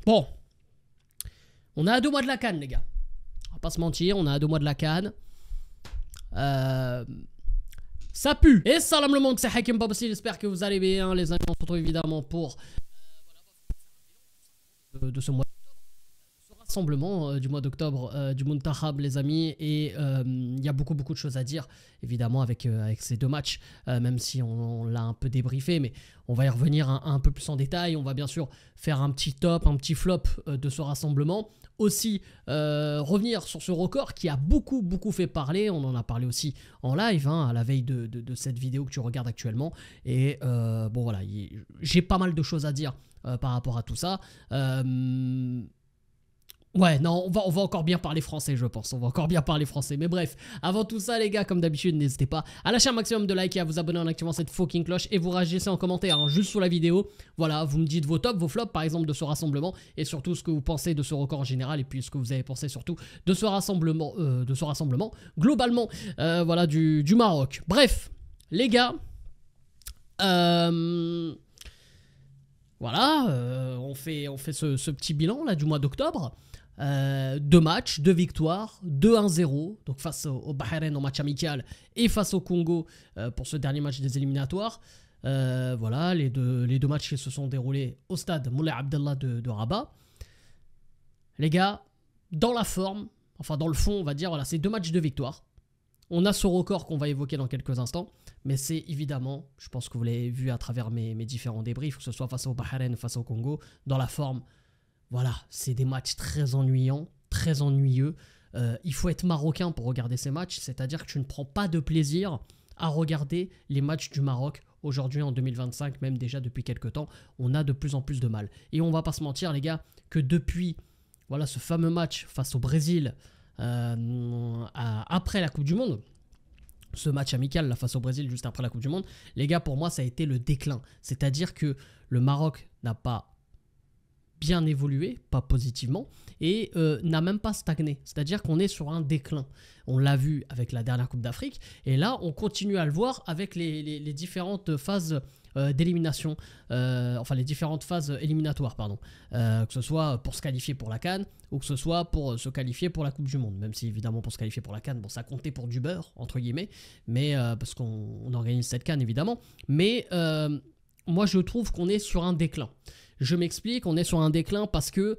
Bon. On est à 2 mois de la CAN, les gars. On va pas se mentir, on est à 2 mois de la CAN. Ça pue. Et salam le monde, c'est Hakim Babassi. J'espère que vous allez bien. Les amis, on se retrouve évidemment pour de ce mois. Rassemblement du mois d'octobre du Muntakhab, les amis, et il y a beaucoup de choses à dire évidemment avec ces 2 matchs, même si on l'a un peu débriefé, mais on va y revenir un peu plus en détail. On va bien sûr faire un petit top, un petit flop de ce rassemblement, aussi revenir sur ce record qui a beaucoup fait parler. On en a parlé aussi en live à la veille de cette vidéo que tu regardes actuellement, et bon voilà, j'ai pas mal de choses à dire par rapport à tout ça. Ouais, non, on va encore bien parler français, je pense. On va encore bien parler français. Mais bref, avant tout ça, les gars, comme d'habitude, n'hésitez pas à lâcher un maximum de likes et à vous abonner en activant cette fucking cloche. Et vous réagissez en commentaire, juste sous la vidéo. Voilà, vous me dites vos tops, vos flops, par exemple, de ce rassemblement. Et surtout, ce que vous pensez de ce record en général. Et puis, ce que vous avez pensé surtout de ce rassemblement. Globalement, voilà, du Maroc. Bref, les gars. Voilà, on fait ce petit bilan là du mois d'octobre. 2 matchs, 2 victoires, 2-1-0, donc face au Bahreïn en match amical et face au Congo pour ce dernier match des éliminatoires. Voilà, les deux matchs qui se sont déroulés au stade Moulay Abdellah de Rabat. Les gars, dans la forme, enfin dans le fond, on va dire, voilà, c'est 2 matchs de victoire. On a ce record qu'on va évoquer dans quelques instants, mais c'est évidemment, je pense que vous l'avez vu à travers mes différents débriefs, que ce soit face au Bahreïn ou face au Congo, dans la forme. Voilà, c'est des matchs très ennuyants, très ennuyeux. Il faut être marocain pour regarder ces matchs, c'est-à-dire que tu ne prends pas de plaisir à regarder les matchs du Maroc aujourd'hui en 2025, même déjà depuis quelques temps. On a de plus en plus de mal. Et on va pas se mentir, les gars, que depuis voilà, ce fameux match face au Brésil après la Coupe du Monde, ce match amical là, face au Brésil juste après la Coupe du Monde, les gars, pour moi, ça a été le déclin. C'est-à-dire que le Maroc n'a pas bien évolué, pas positivement, et n'a même pas stagné. C'est-à-dire qu'on est sur un déclin. On l'a vu avec la dernière Coupe d'Afrique, et là, on continue à le voir avec les différentes phases d'élimination, enfin les différentes phases éliminatoires, pardon, que ce soit pour se qualifier pour la CAN ou que ce soit pour se qualifier pour la Coupe du Monde, même si évidemment pour se qualifier pour la CAN, bon, ça comptait pour du beurre, entre guillemets, mais parce qu'on organise cette CAN évidemment, mais moi je trouve qu'on est sur un déclin. Je m'explique, on est sur un déclin parce que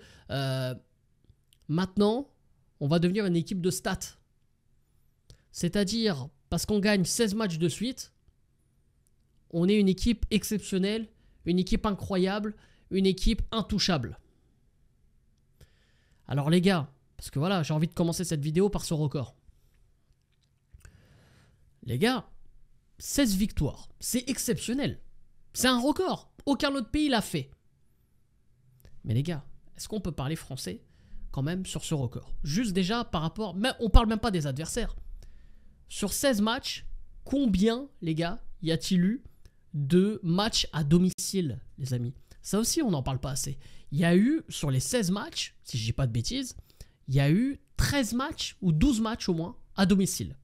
maintenant, on va devenir une équipe de stats. C'est-à-dire, parce qu'on gagne 16 matchs de suite, on est une équipe exceptionnelle, une équipe incroyable, une équipe intouchable. Alors les gars, parce que voilà, j'ai envie de commencer cette vidéo par ce record. Les gars, 16 victoires, c'est exceptionnel. C'est un record, aucun autre pays l'a fait. Mais les gars, est-ce qu'on peut parler français quand même sur ce record? Juste déjà par rapport... Mais on parle même pas des adversaires. Sur 16 matchs, combien, les gars, y a-t-il eu de matchs à domicile, les amis? Ça aussi, on n'en parle pas assez. Il y a eu, sur les 16 matchs, si je dis pas de bêtises, il y a eu 13 matchs ou 12 matchs au moins à domicile.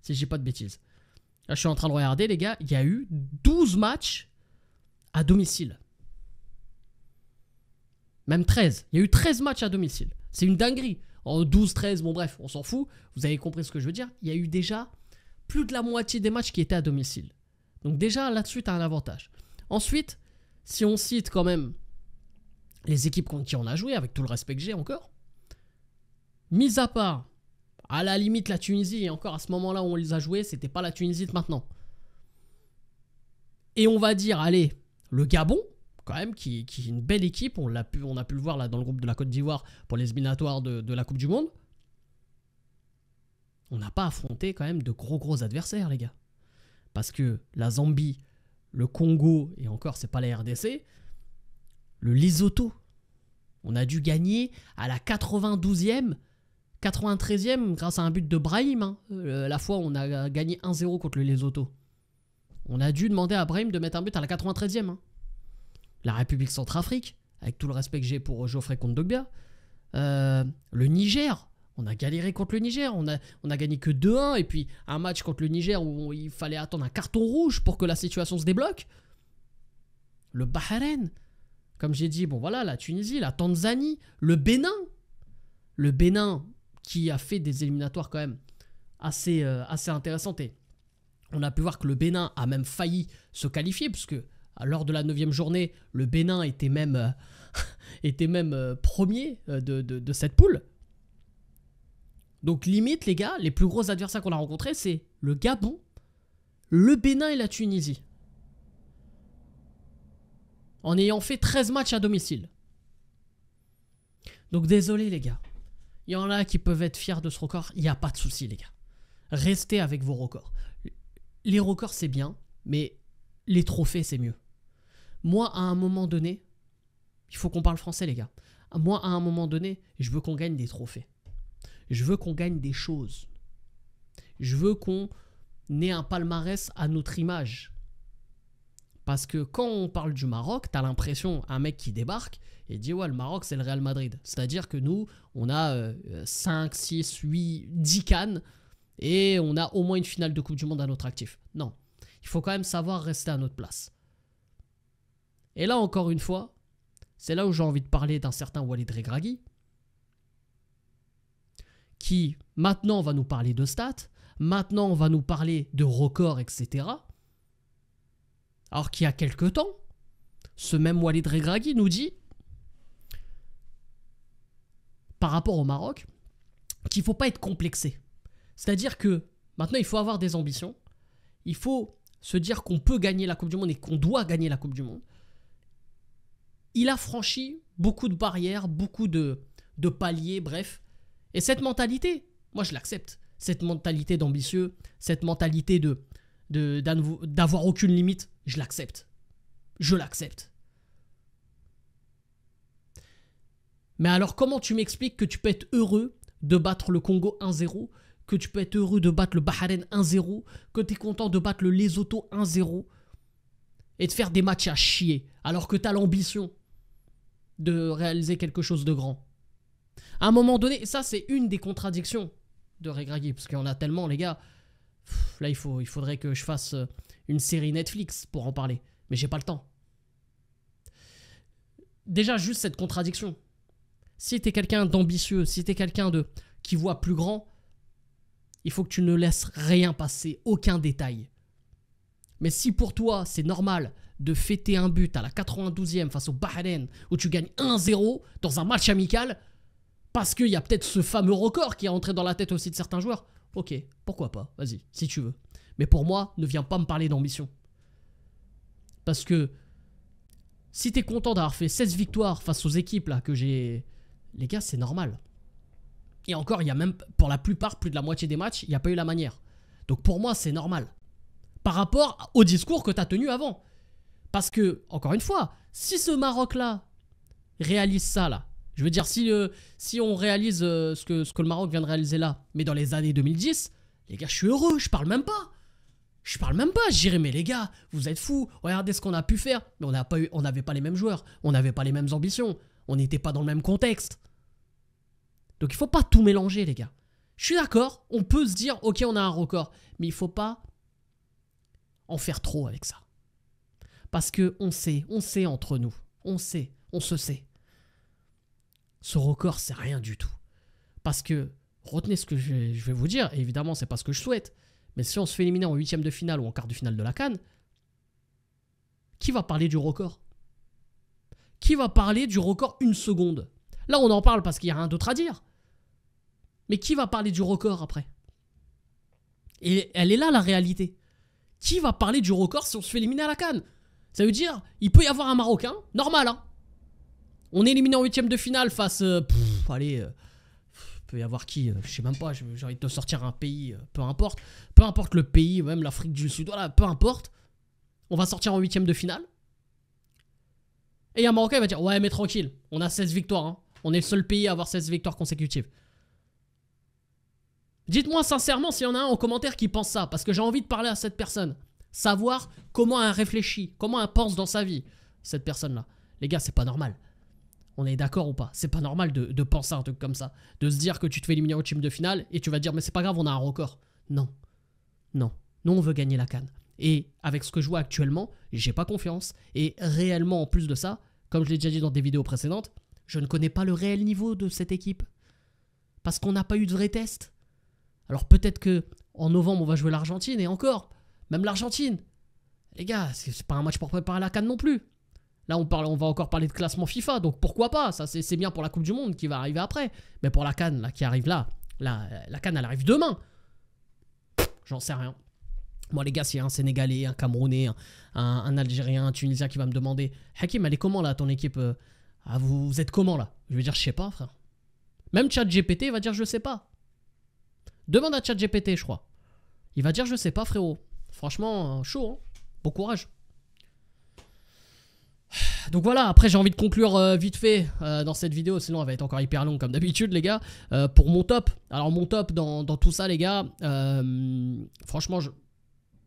Si je dis pas de bêtises. Là, je suis en train de regarder, les gars, il y a eu 12 matchs à domicile. Même 13. Il y a eu 13 matchs à domicile. C'est une dinguerie. En 12, 13, bon bref, on s'en fout. Vous avez compris ce que je veux dire. Il y a eu déjà plus de la moitié des matchs qui étaient à domicile. Donc déjà, là-dessus, tu as un avantage. Ensuite, si on cite quand même les équipes contre qui on a joué, avec tout le respect que j'ai encore, mis à part, à la limite, la Tunisie, et encore à ce moment-là où on les a joués, c'était pas la Tunisie de maintenant. Et on va dire, allez, le Gabon, quand même, qui est une belle équipe, on a pu le voir là dans le groupe de la Côte d'Ivoire pour les éliminatoires de la Coupe du Monde. On n'a pas affronté quand même de gros adversaires, les gars. Parce que la Zambie, le Congo, et encore c'est pas la RDC, le Lesotho, on a dû gagner à la 92e, 93e grâce à un but de Brahim. La fois où on a gagné 1-0 contre le Lesotho. On a dû demander à Brahim de mettre un but à la 93e. La République Centrafrique, avec tout le respect que j'ai pour Geoffrey Kondogbia. Le Niger, on a galéré contre le Niger, on a gagné que 2-1, et puis un match contre le Niger où il fallait attendre un carton rouge pour que la situation se débloque. Le Bahreïn, Comme j'ai dit, bon voilà, la Tunisie, la Tanzanie, le Bénin. Le Bénin qui a fait des éliminatoires quand même assez intéressantes. Et on a pu voir que le Bénin a même failli se qualifier, puisque lors de la 9e journée, le Bénin était même, premier de cette poule. Donc limite, les gars, les plus gros adversaires qu'on a rencontrés, c'est le Gabon, le Bénin et la Tunisie. En ayant fait 13 matchs à domicile. Donc désolé les gars. Il y en a qui peuvent être fiers de ce record. Il n'y a pas de souci les gars. Restez avec vos records. Les records c'est bien, mais les trophées c'est mieux. Moi à un moment donné, il faut qu'on parle français les gars. Moi à un moment donné, je veux qu'on gagne des trophées. Je veux qu'on gagne des choses. Je veux qu'on ait un palmarès à notre image. Parce que quand on parle du Maroc, t'as l'impression un mec qui débarque et dit ouais le Maroc c'est le Real Madrid. C'est-à-dire que nous on a 5, 6, 8, 10 cannes et on a au moins une finale de Coupe du Monde à notre actif. Non, il faut quand même savoir rester à notre place. Et là encore une fois, c'est là où j'ai envie de parler d'un certain Walid Regragui qui maintenant va nous parler de stats, maintenant on va nous parler de records, etc. Alors qu'il y a quelques temps, ce même Walid Regragui nous dit, par rapport au Maroc, qu'il ne faut pas être complexé. C'est-à-dire que maintenant, il faut avoir des ambitions. Il faut se dire qu'on peut gagner la Coupe du Monde et qu'on doit gagner la Coupe du Monde. Il a franchi beaucoup de barrières, beaucoup de paliers, bref. Et cette mentalité, moi je l'accepte. Cette mentalité d'ambitieux, cette mentalité d'avoir aucune limite, je l'accepte. Je l'accepte. Mais alors comment tu m'expliques que tu peux être heureux de battre le Congo 1-0, que tu peux être heureux de battre le Bahreïn 1-0, que tu es content de battre le Lesotho 1-0 et de faire des matchs à chier alors que tu as l'ambition de réaliser quelque chose de grand. À un moment donné, ça c'est une des contradictions de Regragui, parce qu'il y en a tellement les gars. Là il faudrait que je fasse une série Netflix pour en parler, mais j'ai pas le temps. Déjà juste cette contradiction. Si t'es quelqu'un d'ambitieux, si t'es quelqu'un qui voit plus grand, il faut que tu ne laisses rien passer, aucun détail. Mais si pour toi c'est normal de fêter un but à la 92e face au Bahreïn où tu gagnes 1-0 dans un match amical, parce qu'il y a peut-être ce fameux record qui est entré dans la tête aussi de certains joueurs, ok, pourquoi pas, vas-y, si tu veux. Mais pour moi, ne viens pas me parler d'ambition. Parce que si t'es content d'avoir fait 16 victoires face aux équipes là que j'ai... Les gars, c'est normal. Et encore, il y a même, pour la plupart, plus de la moitié des matchs, il n'y a pas eu la manière. Donc pour moi, c'est normal. Par rapport au discours que tu as tenu avant. Parce que, encore une fois, si ce Maroc-là réalise ça, là, je veux dire, si on réalise ce que le Maroc vient de réaliser là, mais dans les années 2010, les gars, je suis heureux, je parle même pas. Je parle même pas, je dirais, mais les gars, vous êtes fous, regardez ce qu'on a pu faire. Mais on n'avait pas les mêmes joueurs, on n'avait pas les mêmes ambitions, on n'était pas dans le même contexte. Donc il faut pas tout mélanger, les gars. Je suis d'accord, on peut se dire, ok, on a un record, mais il faut pas en faire trop avec ça. Parce que on sait entre nous, on se sait. Ce record, c'est rien du tout. Parce que, retenez ce que je vais vous dire, et évidemment, c'est pas ce que je souhaite, mais si on se fait éliminer en 8e de finale ou en quart de finale de la CAN, qui va parler du record? Qui va parler du record une seconde? Là, on en parle parce qu'il n'y a rien d'autre à dire. Mais qui va parler du record après? Et elle est là, la réalité. Qui va parler du record si on se fait éliminer à la CAN? Ça veut dire, il peut y avoir un Marocain, normal, hein. On est éliminé en 8e de finale face... allez... peut y avoir qui, je sais même pas, j'ai envie de te sortir un pays, peu importe le pays, même l'Afrique du Sud, voilà, peu importe. On va sortir en 8e de finale. Et un Marocain il va dire, ouais mais tranquille, on a 16 victoires, hein. On est le seul pays à avoir 16 victoires consécutives. Dites-moi sincèrement s'il y en a un en commentaire qui pense ça, parce que j'ai envie de parler à cette personne. Savoir comment elle réfléchit, comment elle pense dans sa vie, cette personne-là. Les gars, c'est pas normal. On est d'accord ou pas? C'est pas normal de penser un truc comme ça. De se dire que tu te fais éliminer au team de finale et tu vas te dire mais c'est pas grave, on a un record. Non. Non. Nous, on veut gagner la CAN. Et avec ce que je vois actuellement, j'ai pas confiance. Et réellement, en plus de ça, comme je l'ai déjà dit dans des vidéos précédentes, je ne connais pas le réel niveau de cette équipe. Parce qu'on n'a pas eu de vrai test. Alors peut-être que en novembre, on va jouer l'Argentine, et encore, même l'Argentine. Les gars, c'est pas un match pour préparer la CAN non plus. Là, on va encore parler de classement FIFA, donc pourquoi pas? Ça, c'est bien pour la Coupe du Monde qui va arriver après. Mais pour la CAN, là, qui arrive là, la CAN, elle arrive demain. J'en sais rien. Moi, les gars, s'il y a un Sénégalais, un Camerounais, un Algérien, un Tunisien qui va me demander Hakim, elle est comment là, ton équipe vous êtes comment là? Je vais dire, je sais pas, frère. Même ChatGPT va dire, je sais pas. Demande à ChatGPT, je crois. Il va dire, je sais pas, frérot. Franchement, chaud, hein. Bon courage. Donc voilà, après j'ai envie de conclure vite fait dans cette vidéo, sinon elle va être encore hyper longue comme d'habitude les gars, pour mon top. Alors mon top dans tout ça les gars, franchement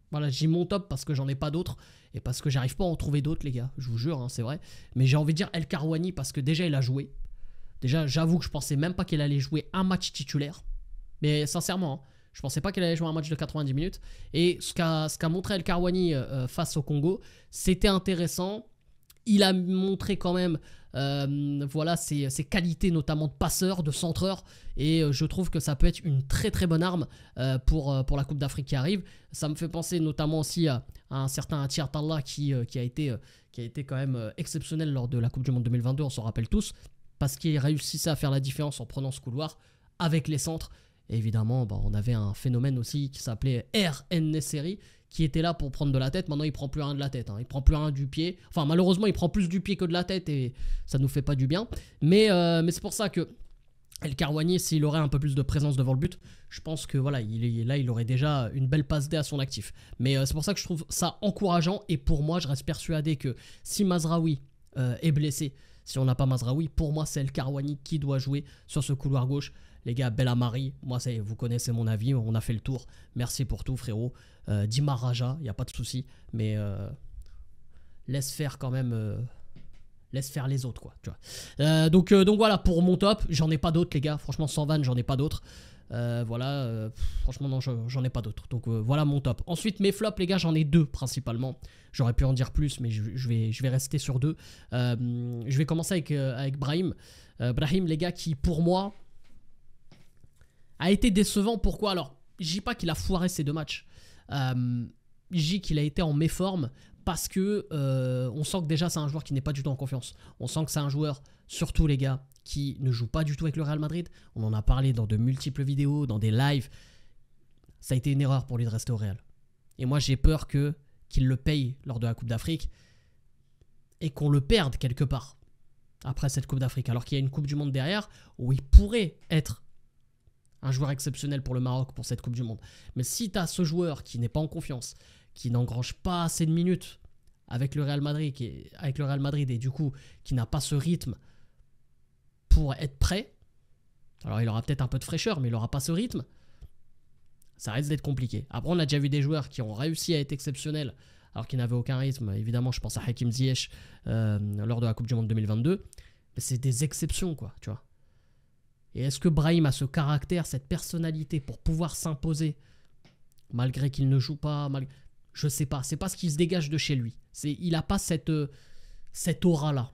voilà, j'ai mon top parce que j'en ai pas d'autres et parce que j'arrive pas à en trouver d'autres les gars, je vous jure, hein, c'est vrai. Mais j'ai envie de dire El Karouani parce que déjà il a joué. Déjà j'avoue que je pensais même pas qu'il allait jouer un match titulaire, mais sincèrement, hein, je pensais pas qu'il allait jouer un match de 90 minutes. Et ce qu'a montré El Karouani face au Congo, c'était intéressant. Il a montré quand même voilà, ses qualités notamment de passeur, de centreur. Et je trouve que ça peut être une très très bonne arme pour la Coupe d'Afrique qui arrive. Ça me fait penser notamment aussi à un certain Atier Tallah qui a été quand même exceptionnel lors de la Coupe du Monde 2022, on s'en rappelle tous. Parce qu'il réussissait à faire la différence en prenant ce couloir avec les centres. Et évidemment, bah, on avait un phénomène aussi qui s'appelait RN Nesseri, qui était là pour prendre de la tête. Maintenant, il prend plus rien de la tête. Hein. Il prend plus rien du pied. Enfin, malheureusement, il prend plus du pied que de la tête et ça nous fait pas du bien. Mais c'est pour ça que El Karouani, s'il aurait un peu plus de présence devant le but, je pense que voilà, il aurait déjà une belle passe D à son actif. Mais c'est pour ça que je trouve ça encourageant. Et pour moi, je reste persuadé que si Mazraoui est blessé, si on n'a pas Mazraoui, pour moi, c'est El Karouani qui doit jouer sur ce couloir gauche. Les gars, Belhamari, moi, ça y est, vous connaissez mon avis, on a fait le tour. Merci pour tout, frérot. Dima Raja, il n'y a pas de souci. Mais laisse faire quand même... laisse faire les autres, quoi. Tu vois. Donc voilà, pour mon top, j'en ai pas d'autres, les gars. Franchement, sans vanne, j'en ai pas d'autres. Voilà, franchement, non, j'en ai pas d'autres. Donc voilà mon top. Ensuite, mes flops, les gars, j'en ai deux principalement. J'aurais pu en dire plus, mais je vais rester sur deux. Je vais commencer avec Brahim. Brahim, les gars, qui pour moi a été décevant. Pourquoi? Alors, je dis pas qu'il a foiré ces deux matchs. Je dis qu'il a été en méforme parce que on sent que déjà c'est un joueur qui n'est pas du tout en confiance. On sent que c'est un joueur, surtout les gars, qui ne joue pas du tout avec le Real Madrid. On en a parlé dans de multiples vidéos, dans des lives. Ça a été une erreur pour lui de rester au Real. Et moi j'ai peur qu'il le paye lors de la Coupe d'Afrique et qu'on le perde quelque part après cette Coupe d'Afrique. Alors qu'il y a une Coupe du Monde derrière où il pourrait être un joueur exceptionnel pour le Maroc pour cette Coupe du Monde. Mais si tu as ce joueur qui n'est pas en confiance, qui n'engrange pas assez de minutes avec le Real Madrid, et du coup qui n'a pas ce rythme pour être prêt, alors il aura peut-être un peu de fraîcheur, mais il n'aura pas ce rythme, ça risque d'être compliqué. Après, on a déjà vu des joueurs qui ont réussi à être exceptionnels alors qu'ils n'avaient aucun rythme. Évidemment, je pense à Hakim Ziyech lors de la Coupe du Monde 2022. Mais c'est des exceptions, quoi, tu vois. Et est-ce que Brahim a ce caractère, cette personnalité pour pouvoir s'imposer malgré qu'il ne joue pas, je sais pas, c'est pas ce qui se dégage de chez lui. Il n'a pas cette aura-là.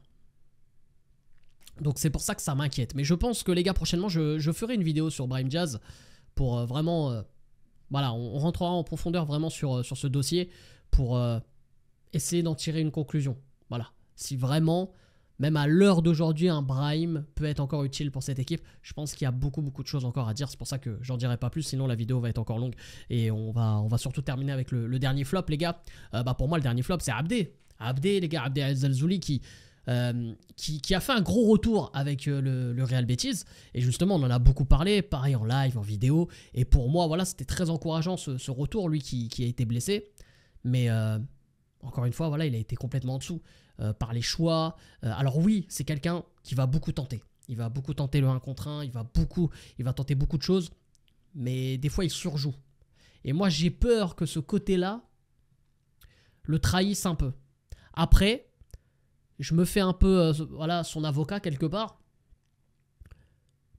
Donc c'est pour ça que ça m'inquiète. Mais je pense que les gars, prochainement, je ferai une vidéo sur Brahim Diaz pour vraiment... voilà, on rentrera en profondeur vraiment sur ce dossier pour essayer d'en tirer une conclusion. Voilà, si vraiment... Même à l'heure d'aujourd'hui, un Brahim peut être encore utile pour cette équipe. Je pense qu'il y a beaucoup de choses encore à dire. C'est pour ça que j'en dirai pas plus, sinon la vidéo va être encore longue. Et on va surtout terminer avec le dernier flop, les gars. Pour moi, le dernier flop, c'est Abdé. Abdé, les gars, Abdé El-Zelzouli qui a fait un gros retour avec le Real Betis. Et justement, on en a beaucoup parlé, pareil en live, en vidéo. Et pour moi, voilà, c'était très encourageant ce retour, lui qui a été blessé. Mais encore une fois, voilà, il a été complètement en dessous. Par les choix. Alors oui, c'est quelqu'un qui va beaucoup tenter. Il va beaucoup tenter le 1 contre 1, il va tenter beaucoup de choses, mais des fois il surjoue. Et moi j'ai peur que ce côté-là le trahisse un peu. Après, je me fais un peu voilà, son avocat quelque part.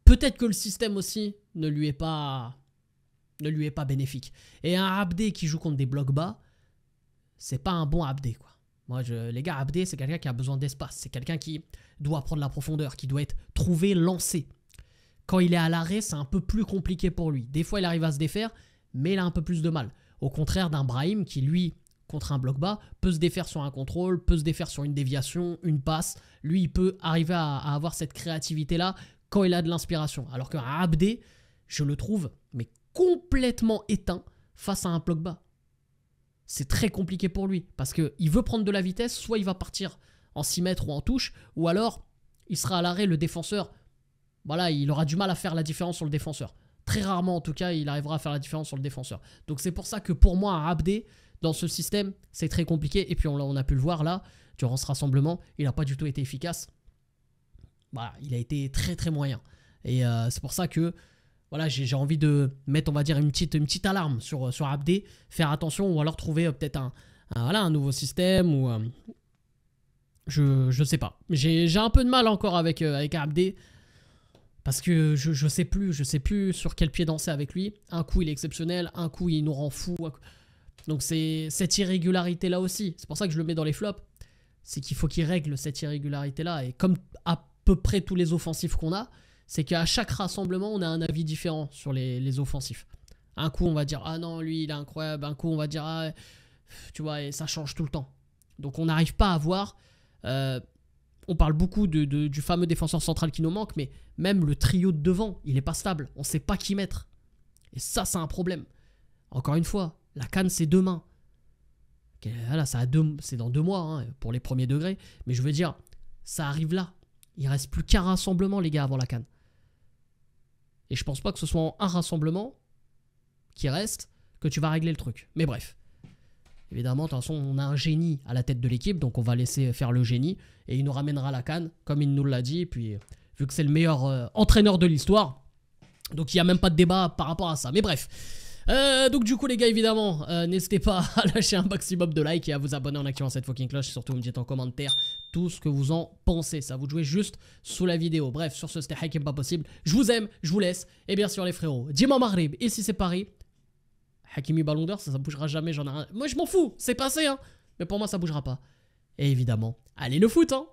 Peut-être que le système aussi ne lui est pas bénéfique. Et un Abdé qui joue contre des blocs bas, c'est pas un bon Abdé, quoi. Les gars, Abdé, c'est quelqu'un qui a besoin d'espace. C'est quelqu'un qui doit prendre la profondeur, qui doit être trouvé, lancé. Quand il est à l'arrêt, c'est un peu plus compliqué pour lui. Des fois, il arrive à se défaire, mais il a un peu plus de mal. Au contraire d'un Brahim qui, lui, contre un bloc bas, peut se défaire sur un contrôle, peut se défaire sur une déviation, une passe. Lui, il peut arriver à avoir cette créativité-là quand il a de l'inspiration. Alors qu'un Abdé, je le trouve mais complètement éteint face à un bloc bas. C'est très compliqué pour lui parce qu'il veut prendre de la vitesse, soit il va partir en 6 mètres ou en touche, ou alors il sera à l'arrêt, le défenseur, voilà, il aura du mal à faire la différence sur le défenseur. Très rarement en tout cas, il arrivera à faire la différence sur le défenseur. Donc c'est pour ça que pour moi, un Abdé, dans ce système, c'est très compliqué. Et puis on a pu le voir là, durant ce rassemblement, il n'a pas du tout été efficace. Voilà, il a été très très moyen. Et c'est pour ça que voilà, j'ai envie de mettre, on va dire, une petite alarme sur Abdé, faire attention, ou alors trouver peut-être un nouveau système, ou je sais pas. J'ai un peu de mal encore avec Abdé, parce que je sais plus sur quel pied danser avec lui. Un coup il est exceptionnel, un coup il nous rend fou. Donc c'est cette irrégularité là aussi, c'est pour ça que je le mets dans les flops, c'est qu'il faut qu'il règle cette irrégularité là. Et comme à peu près tous les offensifs qu'on a, c'est qu'à chaque rassemblement, on a un avis différent sur les offensifs. Un coup, on va dire « Ah non, lui, il est incroyable ». Un coup, on va dire « Ah, tu vois, et ça change tout le temps ». Donc, on n'arrive pas à voir... on parle beaucoup du fameux défenseur central qui nous manque, mais même le trio de devant, il n'est pas stable. On ne sait pas qui mettre. Et ça, c'est un problème. Encore une fois, la CAN, c'est demain. Là, c'est dans 2 mois, hein, pour les premiers degrés. Mais je veux dire, ça arrive là. Il ne reste plus qu'un rassemblement, les gars, avant la CAN. Et je pense pas que ce soit en un rassemblement qui reste que tu vas régler le truc. Mais bref. Évidemment, de toute façon, on a un génie à la tête de l'équipe, donc on va laisser faire le génie. Et il nous ramènera la CAN, comme il nous l'a dit. Et puis, vu que c'est le meilleur entraîneur de l'histoire, donc il n'y a même pas de débat par rapport à ça. Mais bref. Donc du coup les gars, évidemment, n'hésitez pas à lâcher un maximum de likes et à vous abonner en activant cette fucking cloche. Et surtout vous me dites en commentaire tout ce que vous en pensez. Ça vous de jouer juste sous la vidéo. Bref, sur ce c'était Hakim pas possible. Je vous aime, je vous laisse. Et bien sûr les frérots, Dima Maghrib, ici c'est Paris. Hakimi Ballon d'Or, ça bougera jamais, j'en ai rien. Moi je m'en fous, c'est passé hein. Mais pour moi ça bougera pas. Et évidemment, allez le foot hein.